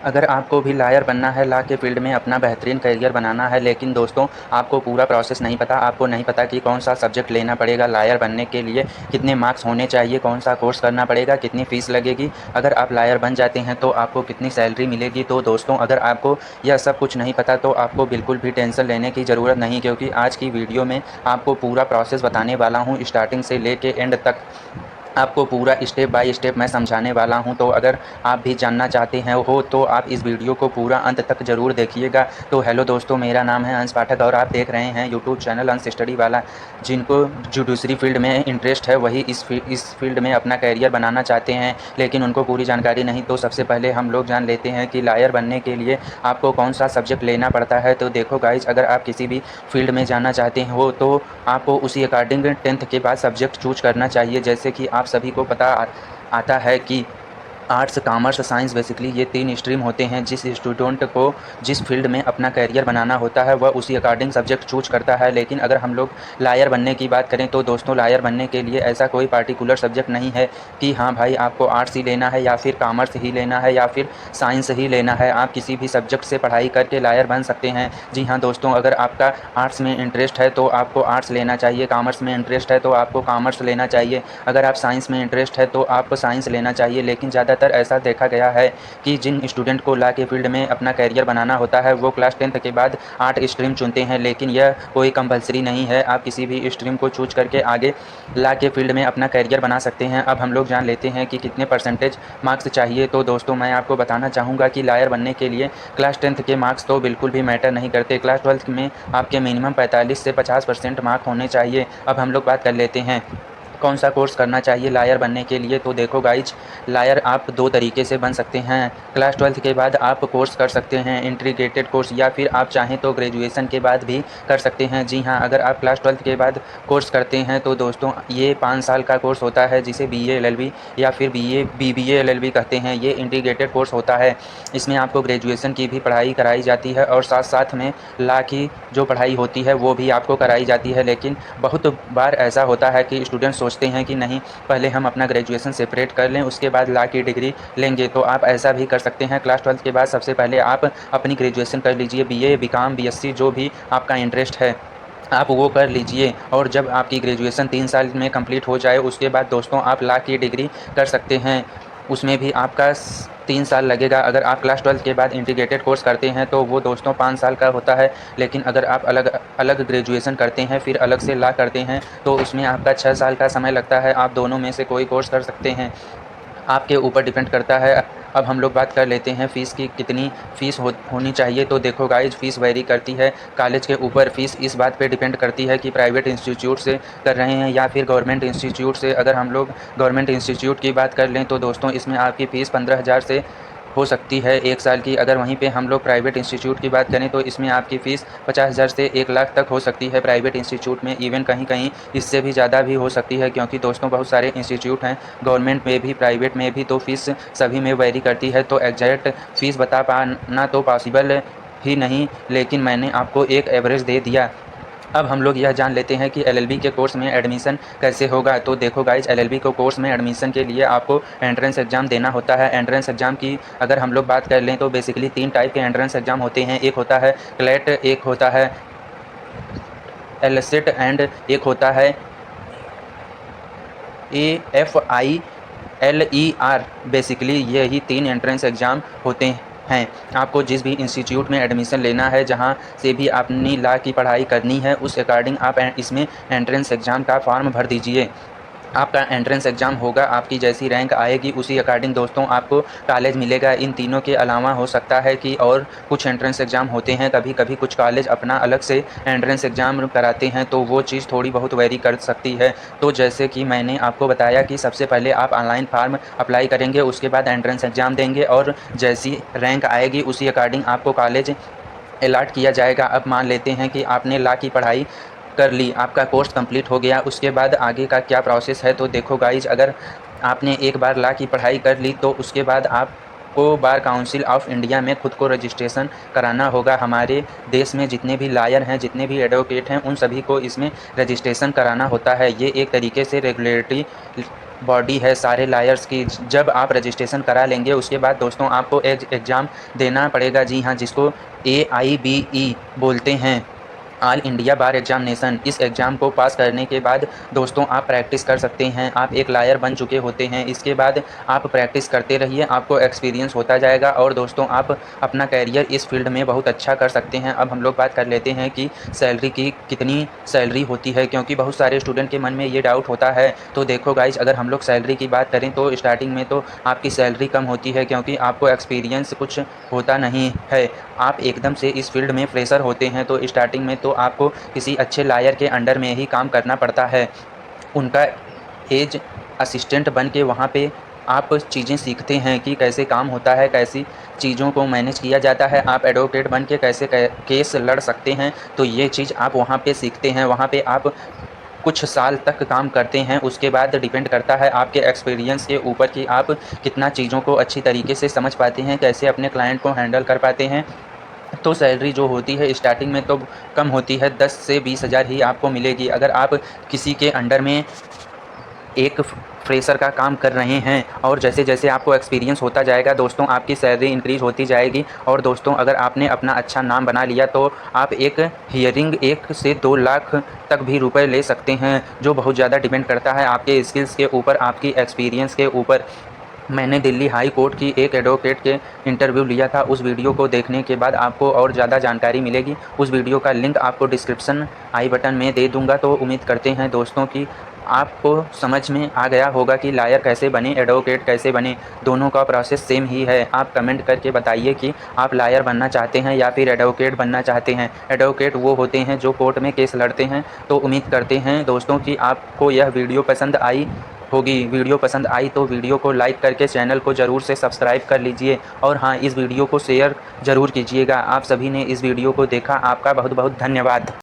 अगर आपको भी लॉयर बनना है, लॉ के फील्ड में अपना बेहतरीन करियर बनाना है, लेकिन दोस्तों आपको पूरा प्रोसेस नहीं पता, आपको नहीं पता कि कौन सा सब्जेक्ट लेना पड़ेगा लॉयर बनने के लिए, कितने मार्क्स होने चाहिए, कौन सा कोर्स करना पड़ेगा, कितनी फ़ीस लगेगी, अगर आप लॉयर बन जाते हैं तो आपको कितनी सैलरी मिलेगी। तो दोस्तों अगर आपको यह सब कुछ नहीं पता तो आपको बिल्कुल भी टेंशन लेने की ज़रूरत नहीं, क्योंकि आज की वीडियो में आपको पूरा प्रोसेस बताने वाला हूँ, स्टार्टिंग से लेके एंड तक आपको पूरा स्टेप बाय स्टेप मैं समझाने वाला हूं। तो अगर आप भी जानना चाहते हैं हो तो आप इस वीडियो को पूरा अंत तक ज़रूर देखिएगा। तो हेलो दोस्तों, मेरा नाम है अंश पाठक और आप देख रहे हैं यूट्यूब चैनल अंश स्टडी वाला। जिनको जो दूसरी फील्ड में इंटरेस्ट है वही इस फील्ड में अपना करियर बनाना चाहते हैं, लेकिन उनको पूरी जानकारी नहीं। तो सबसे पहले हम लोग जान लेते हैं कि लॉयर बनने के लिए आपको कौन सा सब्जेक्ट लेना पड़ता है। तो देखो गाइज, अगर आप किसी भी फील्ड में जाना चाहते हो तो आपको उसी अकॉर्डिंग 10th के बाद सब्जेक्ट चूज करना चाहिए। जैसे कि आप सभी को पता आता है कि आर्ट्स, कॉमर्स, साइंस बेसिकली ये 3 स्ट्रीम होते हैं। जिस स्टूडेंट को जिस फील्ड में अपना करियर बनाना होता है वह उसी अकॉर्डिंग सब्जेक्ट चूज करता है। लेकिन अगर हम लोग लॉयर बनने की बात करें तो दोस्तों लॉयर बनने के लिए ऐसा कोई पार्टिकुलर सब्जेक्ट नहीं है कि हाँ भाई आपको आर्ट्स ही लेना है या फिर कॉमर्स ही लेना है या फिर साइंस ही लेना है। आप किसी भी सब्जेक्ट से पढ़ाई करके लॉयर बन सकते हैं। जी हाँ दोस्तों, अगर आपका आर्ट्स में इंटरेस्ट है तो आपको आर्ट्स लेना चाहिए, कॉमर्स में इंटरेस्ट है तो आपको कॉमर्स लेना चाहिए, अगर आप साइंस में इंटरेस्ट है तो आपको साइंस लेना चाहिए। लेकिन ज़्यादातर ऐसा देखा गया है कि जिन स्टूडेंट को लॉ के फील्ड में अपना करियर बनाना होता है वो क्लास 10th के बाद 8 स्ट्रीम चुनते हैं, लेकिन यह कोई कंपलसरी नहीं है। आप किसी भी स्ट्रीम को चूज करके आगे लॉ के फील्ड में अपना करियर बना सकते हैं। अब हम लोग जान लेते हैं कि कितने परसेंटेज मार्क्स चाहिए। तो दोस्तों मैं आपको बताना चाहूँगा कि लॉयर बनने के लिए क्लास 10th के मार्क्स तो बिल्कुल भी मैटर नहीं करते। क्लास 12th में आपके मिनिमम 45 से 50% मार्क होने चाहिए। अब हम लोग बात कर लेते हैं कौन सा कोर्स करना चाहिए लॉयर बनने के लिए। तो देखो गाइज, लॉयर आप 2 तरीके से बन सकते हैं। क्लास 12th के बाद आप कोर्स कर सकते हैं इंटीग्रेटेड कोर्स, या फिर आप चाहें तो ग्रेजुएशन के बाद भी कर सकते हैं। जी हाँ, अगर आप क्लास 12th के बाद कोर्स करते हैं तो दोस्तों ये 5 साल का कोर्स होता है जिसे BA LLB या फिर BBA LLB कहते हैं। ये इंटीग्रेटेड कोर्स होता है। इसमें आपको ग्रेजुएशन की भी पढ़ाई कराई जाती है और साथ साथ में लॉ की जो पढ़ाई होती है वो भी आपको कराई जाती है। लेकिन बहुत बार ऐसा होता है कि स्टूडेंट सोचते हैं कि नहीं, पहले हम अपना ग्रेजुएशन सेपरेट कर लें उसके बाद लॉ की डिग्री लेंगे। तो आप ऐसा भी कर सकते हैं। क्लास 12th के बाद सबसे पहले आप अपनी ग्रेजुएशन कर लीजिए, BA, BCom, BSc जो भी आपका इंटरेस्ट है आप वो कर लीजिए। और जब आपकी ग्रेजुएशन 3 साल में कंप्लीट हो जाए उसके बाद दोस्तों आप लॉ की डिग्री कर सकते हैं। उसमें भी आपका 3 साल लगेगा। अगर आप क्लास 12th के बाद इंटीग्रेटेड कोर्स करते हैं तो वो दोस्तों 5 साल का होता है। लेकिन अगर आप अलग अलग ग्रेजुएशन करते हैं फिर अलग से लॉ करते हैं तो उसमें आपका 6 साल का समय लगता है। आप दोनों में से कोई कोर्स कर सकते हैं, आपके ऊपर डिपेंड करता है। अब हम लोग बात कर लेते हैं फ़ीस की, कितनी फ़ीस होनी चाहिए। तो देखो गाइज, फ़ीस वेरी करती है कॉलेज के ऊपर। फ़ीस इस बात पे डिपेंड करती है कि प्राइवेट इंस्टीट्यूट से कर रहे हैं या फिर गवर्नमेंट इंस्टीट्यूट से। अगर हम लोग गवर्नमेंट इंस्टीट्यूट की बात कर लें तो दोस्तों इसमें आपकी फ़ीस 15,000 से हो सकती है 1 साल की। अगर वहीं पे हम लोग प्राइवेट इंस्टीट्यूट की बात करें तो इसमें आपकी फ़ीस 50,000 से 1 लाख तक हो सकती है प्राइवेट इंस्टीट्यूट में। इवन कहीं-कहीं इससे भी ज़्यादा भी हो सकती है, क्योंकि दोस्तों बहुत सारे इंस्टीट्यूट हैं गवर्नमेंट में भी प्राइवेट में भी, तो फ़ीस सभी में वेरी करती है। तो एग्जैक्ट फ़ीस बता पाना तो पॉसिबल ही नहीं, लेकिन मैंने आपको एक एवरेज दे दिया। अब हम लोग यह जान लेते हैं कि LLB के कोर्स में एडमिशन कैसे होगा। तो देखो गाइज, LLB को कोर्स में एडमिशन के लिए आपको एंट्रेंस एग्ज़ाम देना होता है। एंट्रेंस एग्ज़ाम की अगर हम लोग बात कर लें तो बेसिकली 3 टाइप के एंट्रेंस एग्ज़ाम होते हैं। एक होता है क्लैट, एक होता है LSAT एंड एक होता है AFILER। बेसिकली यही 3 एंट्रेंस एग्ज़ाम होते हैं। आपको जिस भी इंस्टीट्यूट में एडमिशन लेना है, जहाँ से भी अपनी लॉ की पढ़ाई करनी है, उस अकॉर्डिंग आप इसमें एंट्रेंस एग्ज़ाम का फॉर्म भर दीजिए। आपका एंट्रेंस एग्ज़ाम होगा, आपकी जैसी रैंक आएगी उसी अकॉर्डिंग दोस्तों आपको कॉलेज मिलेगा। इन तीनों के अलावा हो सकता है कि और कुछ एंट्रेंस एग्ज़ाम होते हैं, कभी-कभी कुछ कॉलेज अपना अलग से एंट्रेंस एग्ज़ाम कराते हैं, तो वो चीज़ थोड़ी बहुत वेरी कर सकती है। तो जैसे कि मैंने आपको बताया कि सबसे पहले आप ऑनलाइन फॉर्म अप्लाई करेंगे, उसके बाद एंट्रेंस एग्ज़ाम देंगे और जैसी रैंक आएगी उसी अकॉर्डिंग आपको कॉलेज अलॉट किया जाएगा। अब मान लेते हैं कि आपने लॉ की पढ़ाई कर ली, आपका कोर्स कंप्लीट हो गया, उसके बाद आगे का क्या प्रोसेस है। तो देखो गाइज, अगर आपने एक बार लॉ की पढ़ाई कर ली तो उसके बाद आपको बार काउंसिल ऑफ इंडिया में खुद को रजिस्ट्रेशन कराना होगा। हमारे देश में जितने भी लॉयर हैं, जितने भी एडवोकेट हैं, उन सभी को इसमें रजिस्ट्रेशन कराना होता है। ये एक तरीके से रेगुलेटरी बॉडी है सारे लायर्स की। जब आप रजिस्ट्रेशन करा लेंगे उसके बाद दोस्तों आपको एग्ज़ाम देना पड़ेगा। जी हाँ, जिसको AIBE बोलते हैं, ऑल इंडिया बार एग्जामिनेशन। इस एग्ज़ाम को पास करने के बाद दोस्तों आप प्रैक्टिस कर सकते हैं। आप एक लायर बन चुके होते हैं। इसके बाद आप प्रैक्टिस करते रहिए, आपको एक्सपीरियंस होता जाएगा और दोस्तों आप अपना कैरियर इस फील्ड में बहुत अच्छा कर सकते हैं। अब हम लोग बात कर लेते हैं कि सैलरी की कितनी सैलरी होती है, क्योंकि बहुत सारे स्टूडेंट के मन में ये डाउट होता है। तो देखो गाइज, अगर हम लोग सैलरी की बात करें तो स्टार्टिंग में तो आपकी सैलरी कम होती है, क्योंकि आपको एक्सपीरियंस कुछ होता नहीं है। आप एकदम से इस फील्ड में फ्रेशर होते हैं, तो स्टार्टिंग में तो आपको किसी अच्छे लायर के अंडर में ही काम करना पड़ता है। उनका एज असिस्टेंट बन के वहाँ पे आप चीज़ें सीखते हैं कि कैसे काम होता है, कैसी चीज़ों को मैनेज किया जाता है। आप एडवोकेट बन के कैसे केस लड़ सकते हैं, तो ये चीज़ आप वहाँ पे सीखते हैं। वहाँ पे आप कुछ साल तक काम करते हैं। उसके बाद डिपेंड करता है आपके एक्सपीरियंस के ऊपर कि आप कितना चीज़ों को अच्छी तरीके से समझ पाते हैं, कैसे अपने क्लाइंट को हैंडल कर पाते हैं। तो सैलरी जो होती है स्टार्टिंग में तो कम होती है, 10 से 20 हज़ार ही आपको मिलेगी। अगर आप किसी के अंडर में एक फ्रेशर का काम कर रहे हैं और जैसे जैसे आपको एक्सपीरियंस होता जाएगा दोस्तों आपकी सैलरी इंक्रीज़ होती जाएगी। और दोस्तों अगर आपने अपना अच्छा नाम बना लिया तो आप एक हियरिंग 1 से 2 लाख तक भी रुपए ले सकते हैं, जो बहुत ज़्यादा डिपेंड करता है आपके स्किल्स के ऊपर, आपकी एक्सपीरियंस के ऊपर। मैंने दिल्ली हाई कोर्ट की एक एडवोकेट के इंटरव्यू लिया था। उस वीडियो को देखने के बाद आपको और ज़्यादा जानकारी मिलेगी। उस वीडियो का लिंक आपको डिस्क्रिप्शन आई बटन में दे दूंगा। तो उम्मीद करते हैं दोस्तों कि आपको समझ में आ गया होगा कि लायर कैसे बने, एडवोकेट कैसे बने। दोनों का प्रोसेस सेम ही है। आप कमेंट करके बताइए कि आप लायर बनना चाहते हैं या फिर एडवोकेट बनना चाहते हैं। एडवोकेट वो होते हैं जो कोर्ट में केस लड़ते हैं। तो उम्मीद करते हैं दोस्तों कि आपको यह वीडियो पसंद आई होगी। वीडियो पसंद आई तो वीडियो को लाइक करके चैनल को ज़रूर से सब्सक्राइब कर लीजिए और हाँ, इस वीडियो को शेयर ज़रूर कीजिएगा। आप सभी ने इस वीडियो को देखा, आपका बहुत बहुत धन्यवाद।